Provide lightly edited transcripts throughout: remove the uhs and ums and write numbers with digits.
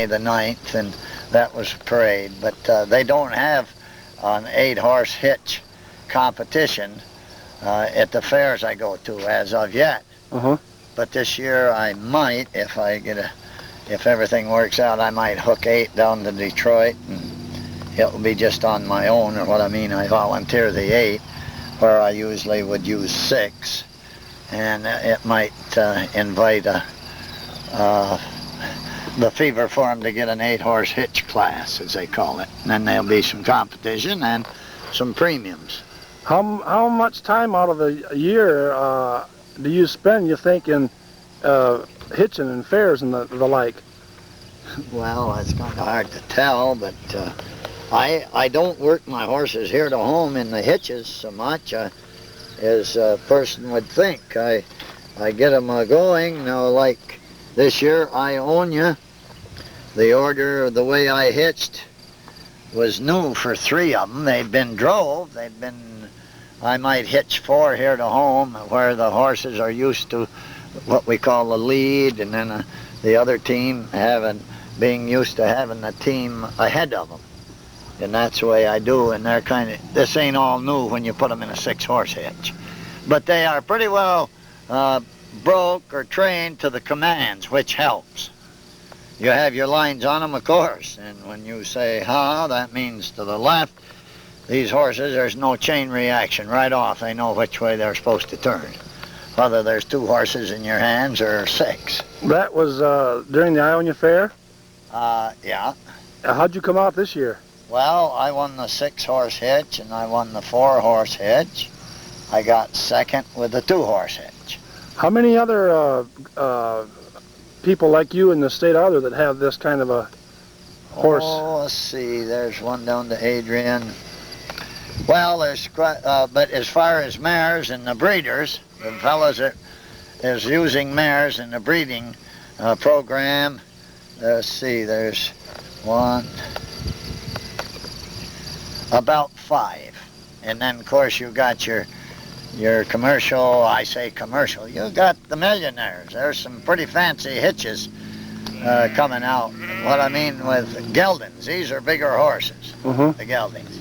the 9th, and that was a parade. But they don't have an 8-horse hitch competition at the fairs I go to as of yet. But this year I might, if everything works out, I might hook 8 down to Detroit, and it'll be just on my own, or what I mean, I volunteer the 8, where I usually would use 6, and it might invite the fever for them to get an 8-horse hitch class, as they call it. And then there'll be some competition and some premiums. How much time out of the year do you spend, you think, in hitching and fairs and the like? Well, it's kind of hard to tell, but I don't work my horses here to home in the hitches so much as a person would think. I get them going, like this year, Ionia, the order, the way I hitched was new for 3 of them. They'd been drove. I might hitch 4 here to home, where the horses are used to what we call a lead, and then the other team being used to having a team ahead of them. And that's the way I do, and they're this ain't all new when you put them in a 6-horse hitch. But they are pretty well broke or trained to the commands, which helps. You have your lines on them, of course, and when you say ha, that means to the left. These horses, there's no chain reaction. Right off, they know which way they're supposed to turn, whether there's 2 horses in your hands or 6. That was during the Ionia Fair? Yeah. How'd you come out this year? Well, I won the 6-horse hitch, and I won the 4-horse hitch. I got 2nd with the 2-horse hitch. How many other people like you in the state are there that have this kind of a horse? Oh, let's see. There's one down to Adrian. Well, there's quite, but as far as mares and the breeders, the fellows that is using mares in the breeding program, let's see, there's about 5. And then, of course, you got your commercial, I say commercial, you got the millionaires. There's some pretty fancy hitches coming out. What I mean with geldings, these are bigger horses, the geldings.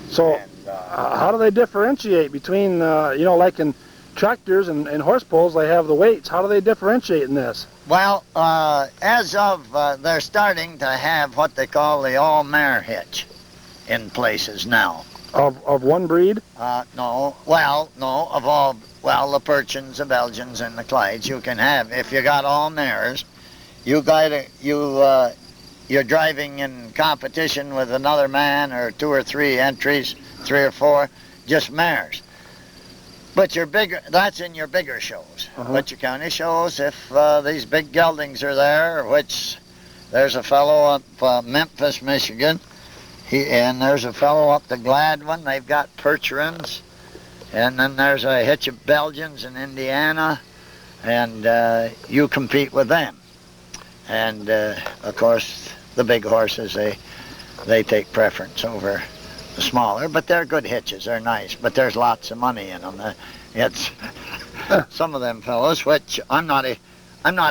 So, how do they differentiate between, like in tractors and horse pulls, they have the weights. How do they differentiate in this? Well, as of, they're starting to have what they call the all-mare hitch in places now. Of one breed? No. Well, no, of all, the Perchins, the Belgians, and the Clydes. You can have, if you got all mares, you're driving in competition with another man, or 2 or 3 entries, 3 or 4, just mares. But that's in your bigger shows. But your county shows, if these big geldings are there, which there's a fellow up Memphis, Michigan, and there's a fellow up to Gladwin. They've got Percherons, and then there's a hitch of Belgians in Indiana, and you compete with them. And of course, the big horses, they take preference over the smaller, but they're good hitches. They're nice, but there's lots of money in them. It's some of them fellows, which I'm not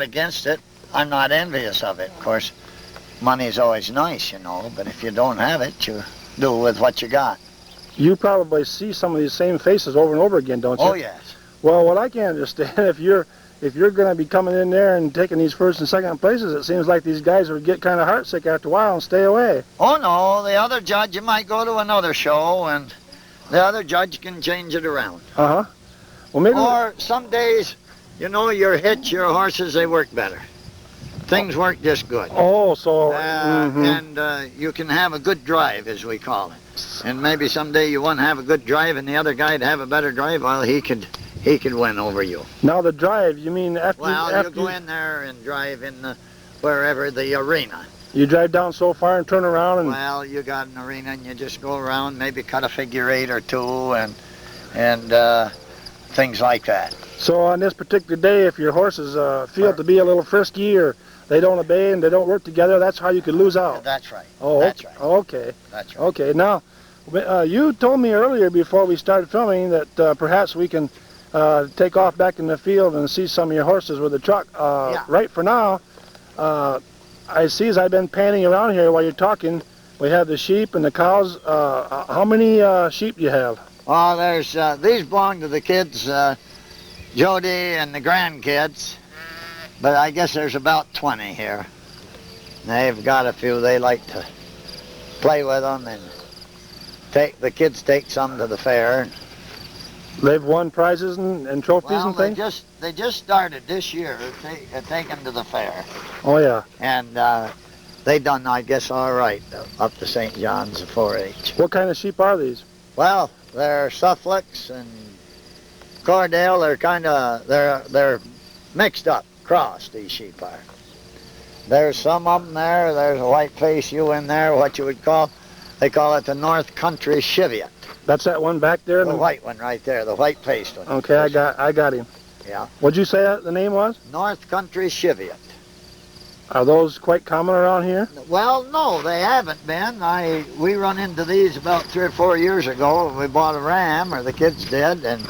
against it. I'm not envious of it. Of course, money's always nice, but if you don't have it, you do with what you got. You probably see some of these same faces over and over again, don't you? Oh, yes. Well, what I can understand, if you're going to be coming in there and taking these 1st and 2nd places, it seems like these guys would get kind of heartsick after a while and stay away. Oh, no. The other judge, you might go to another show, and the other judge can change it around. Well, maybe. Or some days, your hitch, your horses, they work better. Things work just good. Oh, so... And you can have a good drive, as we call it. And maybe someday you want to have a good drive, and the other guy'd have a better drive, well, he could win over you. Now the drive, you mean after... Well, you go in there and drive in wherever the arena. You drive down so far and turn around and... Well, you got an arena and you just go around, maybe cut a figure 8 or 2 and things like that. So on this particular day, if your horses feel to be a little frisky or they don't obey and they don't work together, that's how you could lose out. That's right. Oh, that's right. Okay. That's right. Okay. Now, you told me earlier before we started filming that perhaps we can take off back in the field and see some of your horses with the truck. Yeah. Right for now, I see as I've been panning around here while you're talking, we have the sheep and the cows. How many sheep do you have? Oh, there's these belong to the kids, Jody and the grandkids. But I guess there's about 20 here. They've got a few. They like to play with them, and the kids take some to the fair. They've won prizes and trophies Well, and things? they just started this year taking to the fair. Oh, yeah. And they done, I guess, all right up to St. John's 4-H. What kind of sheep are these? Well, they're Suffolks and Cordale. They're kind of, they're mixed up, crossed, these sheep are. There's some of them there. There's a white face ewe in there, what you would call, they call it the North Country Cheviot. That's that one back there? The white one right there, the white-faced one. Okay, I got him. Yeah. What'd you say the name was? North Country Cheviot. Are those quite common around here? Well, no, they haven't been. We run into these about 3 or 4 years ago. We bought a ram, or the kids did, and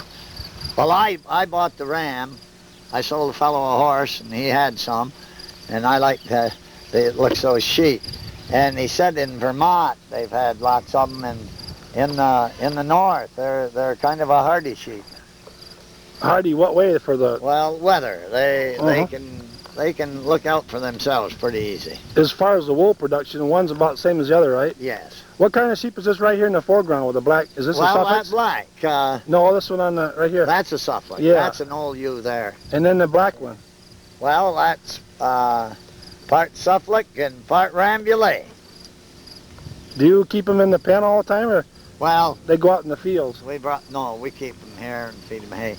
well, I bought the ram. I sold a fellow a horse, and he had some, and I liked it looks so sheep. And he said in Vermont they've had lots of them, and in the north they're kind of a hardy sheep. Hardy, what way for the? Well, weather. They can look out for themselves pretty easy. As far as the wool production, one's about the same as the other, right? Yes. What kind of sheep is this right here in the foreground with the black? Is this a Suffolk? Well, that's black. No, this one on the right here. That's a Suffolk. Yeah. That's an old ewe there. And then the black one. Well, that's part Suffolk and part Rambouillet. Do you keep them in the pen all the time, or Well, they go out in the fields? we keep them here and feed them hay.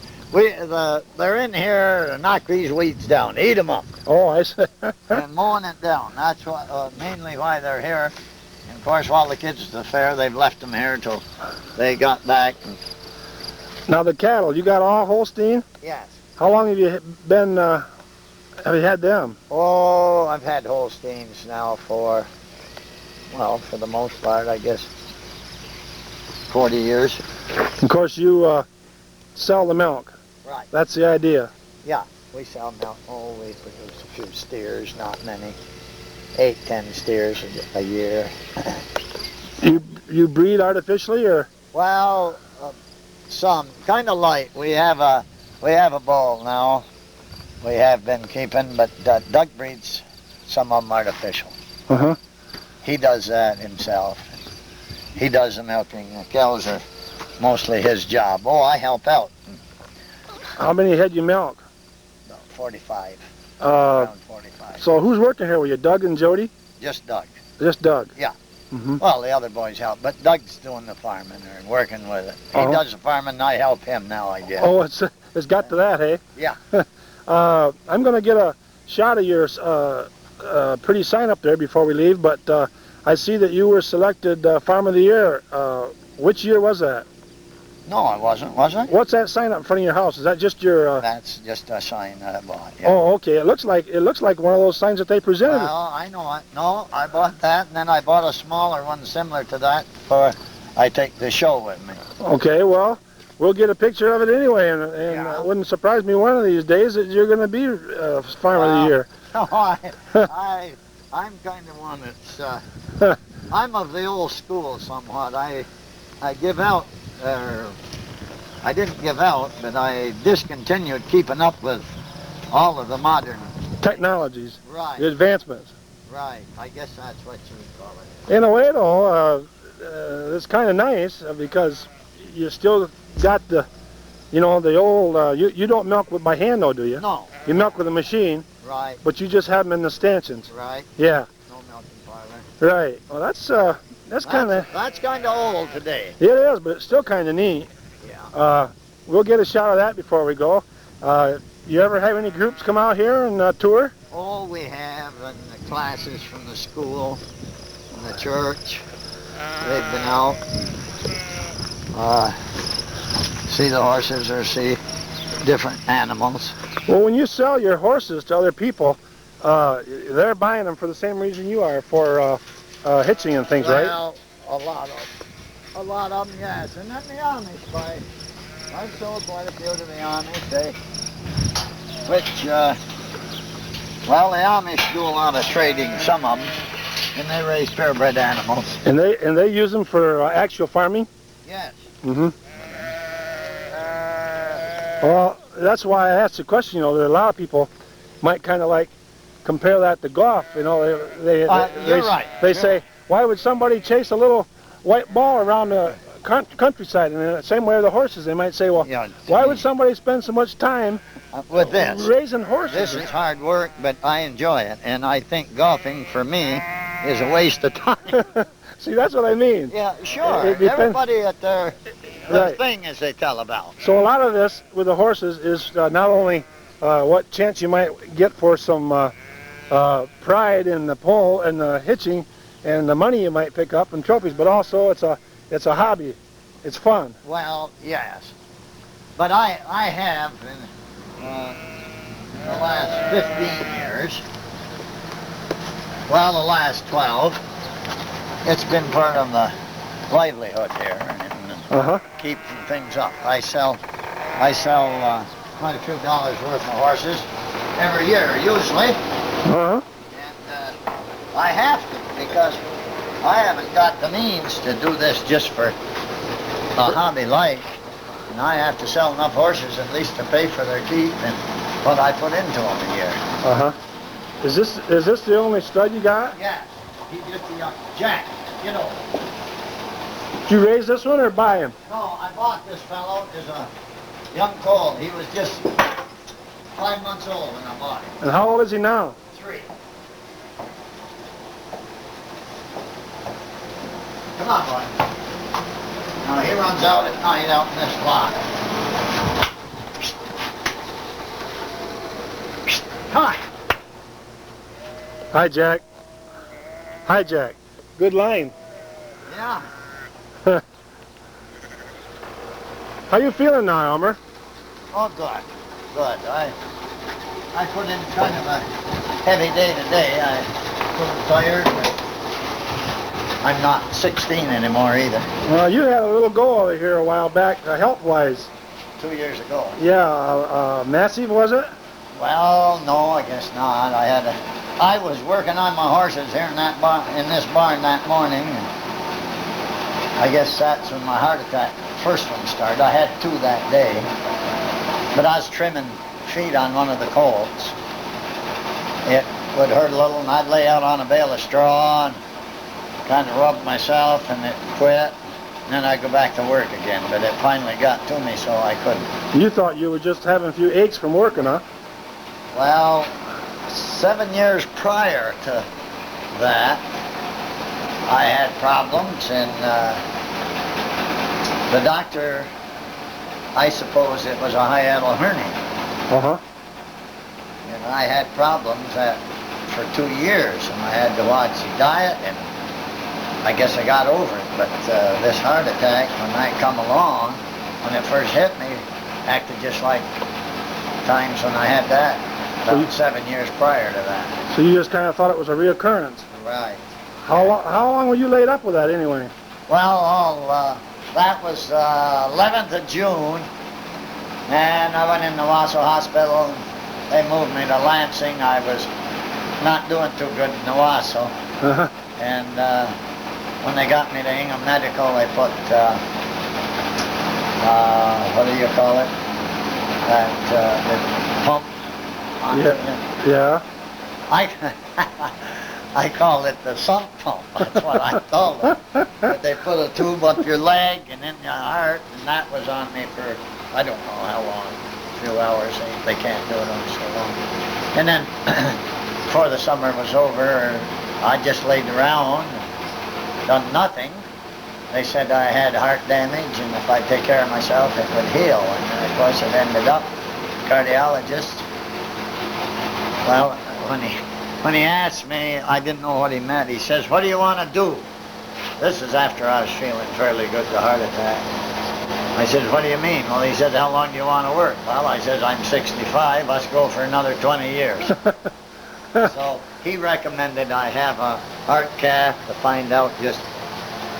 They're in here to knock these weeds down, eat them up, Oh, I see. and mowing it down. That's what mainly why they're here. And of course, while the kids at the fair, they've left them here till they got back. And, Now the cattle, you got all Holstein? yes. How long have you been? Have you had them? Oh, I've had Holsteins now for the most part, I guess, 40 years. Of course, you sell the milk. Right. That's the idea. Yeah, we sell milk. Oh, we produce a few steers, not many. 8-10 steers a year. You breed artificially, or? Well, some kind of light. We have a bull now. We have been keeping, but Doug breeds some of them artificial. Uh-huh. He does that himself. He does the milking. The cows are mostly his job. Oh, I help out. How many head you milk? About 45. Around 45. So who's working here with you, Doug and Jody? Just Doug. Just Doug? Yeah. Mm-hmm. Well, the other boys help, but Doug's doing the farming or working with it. He Uh-huh. does the farming, and I help him now, I guess. Oh, it's got to that, hey? Yeah. I'm going to get a shot of your pretty sign up there before we leave, but I see that you were selected Farm of the Year. Which year was that? No, I wasn't, was I? What's that sign up in front of your house? Is that just your? That's just a sign that I bought. Yeah. Oh, okay. It looks like one of those signs that they presented. Well, I know it. No, I bought that, and then I bought a smaller one similar to that for I take the show with me. Okay, well, we'll get a picture of it anyway, and Yeah. it wouldn't surprise me one of these days that you're going to be Farm of the Year. No, I'm kind of one that's I'm of the old school somewhat. I give out. I didn't give out, but I discontinued keeping up with all of the modern Technologies, Right, the advancements. right. I guess that's what you would call it. In a way, though, it's kind of nice because you still got the old. You don't milk by hand, though, do you? No. You milk with a machine, Right, but you just have them in the stanchions. right. Yeah, No milking parlor. right. Well, that's kind of. That's kind of old today. It is, but it's still kind of neat. Yeah. We'll get a shot of that before we go. You ever have any groups come out here and tour? Oh, we have, and the classes from the school and the church. They've been out. See the horses or see different animals. Well, when you sell your horses to other people, they're buying them for the same reason you are, for hitching and things, right? Well, a lot of them, yes. And then the Amish buy. I've sold quite a few to the Amish, which Well, the Amish do a lot of trading, some of them, and they raise purebred animals. And they use them for actual farming? Yes. Mm-hmm. Well, that's why I asked the question. You know, that a lot of people might kind of like compare that to golf. You know, You're right. They say, why would somebody chase a little white ball around the countryside? And in the same way with the horses, they might say, well, Yeah, why would somebody spend so much time with this raising horses? This is hard work, but I enjoy it, and I think golfing for me is a waste of time. See, that's what I mean. Yeah, sure. It depends. Everybody at their Right. thing, as they tell about. So a lot of this with the horses is not only what chance you might get for some pride in the pull and the hitching and the money you might pick up and trophies, but also it's a hobby. It's fun. Well, yes. But I have, in the last 15 years, well, the last 12, it's been part of the livelihood here, and keeping things up. I sell quite a few dollars worth of horses every year, usually. And I have to, because I haven't got the means to do this just for a hobby life. And I have to sell enough horses at least to pay for their keep and what I put into them a year. Is this the only stud you got? Yeah. He just a young Jack, you know. Did you raise this one or buy him? No, I bought this fellow as a young colt. He was just 5 months old when I bought him. And how old is he now? 3. Come on, boy. Now he runs out at night out in this lot. Come on. Hi, Jack. Hi, Jack. Good line. Yeah. How you feeling now, Elmer? Oh, good. Good. I put in kind of a heavy day today. I'm a little tired, but I'm not 16 anymore either. Well, you had a little go over here a while back, health-wise. 2 years ago. Yeah, massive, was it? Well, no, I guess not. I was working on my horses here in this barn that morning, and I guess that's when my heart attack, first one, started. I had 2 that day, but I was trimming feet on one of the colts. It would hurt a little, and I'd lay out on a bale of straw and kind of rub myself, and it quit. And then I'd go back to work again, but it finally got to me, so I couldn't. You thought you were just having a few aches from working, huh? Well, 7 years prior to that, I had problems, and the doctor, I suppose it was a hiatal hernia. And I had problems for 2 years, and I had to watch the diet, and I guess I got over it. But this heart attack, when that come along, when it first hit me, acted just like times when I had that, about 7 years prior to that. So you just kind of thought it was a reoccurrence? Right. How long were you laid up with that anyway? Well, that was 11th of June, and I went in the Wausau Hospital, and they moved me to Lansing. I was not doing too good in the Wausau. And when they got me to Ingham Medical, they put, what do you call it? The pump on it. Yeah. I call it the sump pump. That's what I called it. But they put a tube up your leg and in your heart, and that was on me for, I don't know how long, a few hours. They can't do it on so long. And then, before the summer was over, I just laid around, done nothing. They said I had heart damage, and if I take care of myself, it would heal. And of course, it ended up, cardiologist, well, when he asked me, I didn't know what he meant. He says, "What do you want to do?" This is after I was feeling fairly good, the heart attack. I said, "What do you mean?" Well, he said, "How long do you want to work?" Well, I said, "I'm 65. Let's go for another 20 years. So he recommended I have a heart cath to find out just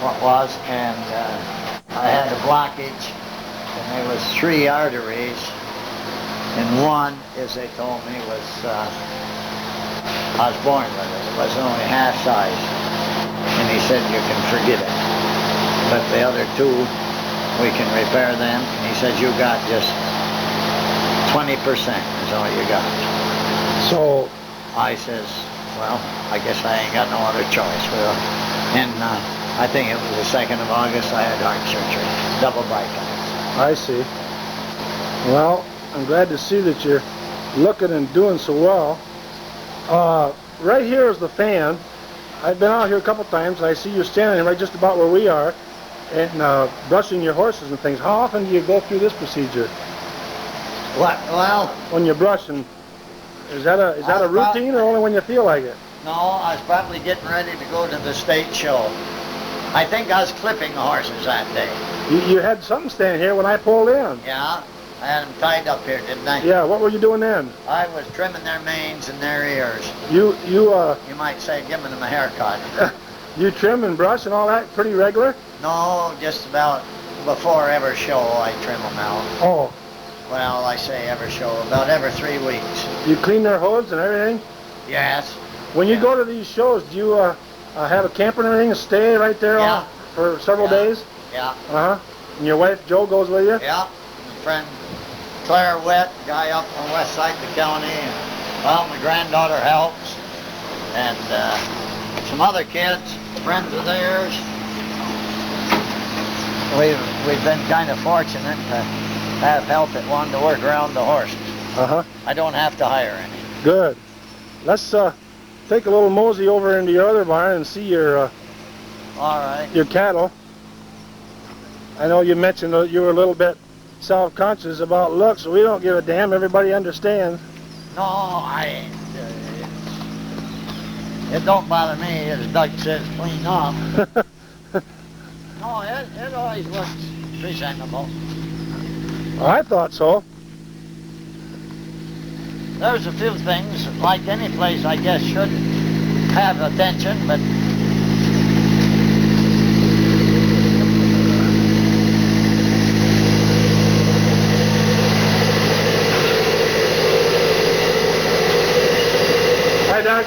what was, and I had a blockage, and there was 3 arteries, and one, as they told me, was I was born with it. It was only half size. And he said, you can forget it. But the other two, we can repair them. And he says, you got just 20% is all you got. So I says, well, I guess I ain't got no other choice. Well, and I think it was the 2nd of August I had heart surgery, double bypass. I see. Well, I'm glad to see that you're looking and doing so well. Right here is the fan. I've been out here a couple times, and I see you standing right just about where we are, and brushing your horses and things. How often do you go through this procedure? What? Well, when you're brushing, is that a routine, or only when you feel like it? No, I was probably getting ready to go to the state show. I think I was clipping the horses that day. You had something standing here when I pulled in. Yeah, I had them tied up here, didn't I? Yeah, what were you doing then? I was trimming their manes and their ears. You might say giving them a haircut. You trim and brush and all that pretty regular? No, just about before every show I trim them out. Oh. Well, I say every show, about every 3 weeks. You clean their hooves and everything? Yes. When you go to these shows, do you have a camper and everything and stay right there for several days? Yeah. Uh-huh. And your wife, Jo, goes with you? Yeah. My friend Claire Witt, guy up on the west side of the county. And, well, my granddaughter helps. And some other kids, friends of theirs. We've been kind of fortunate to have help that wanted to work around the horses. Uh-huh. I don't have to hire any. Good. Let's take a little mosey over into your other barn and see your all right. Your cattle. I know you mentioned that you were a little bit self-conscious about looks, so we don't give a damn. Everybody understands. No, I ain't. It don't bother me, as Doug says, clean up. No, it always looks presentable. I thought so. There's a few things, like any place, I guess, should have attention, but Hi, Doug.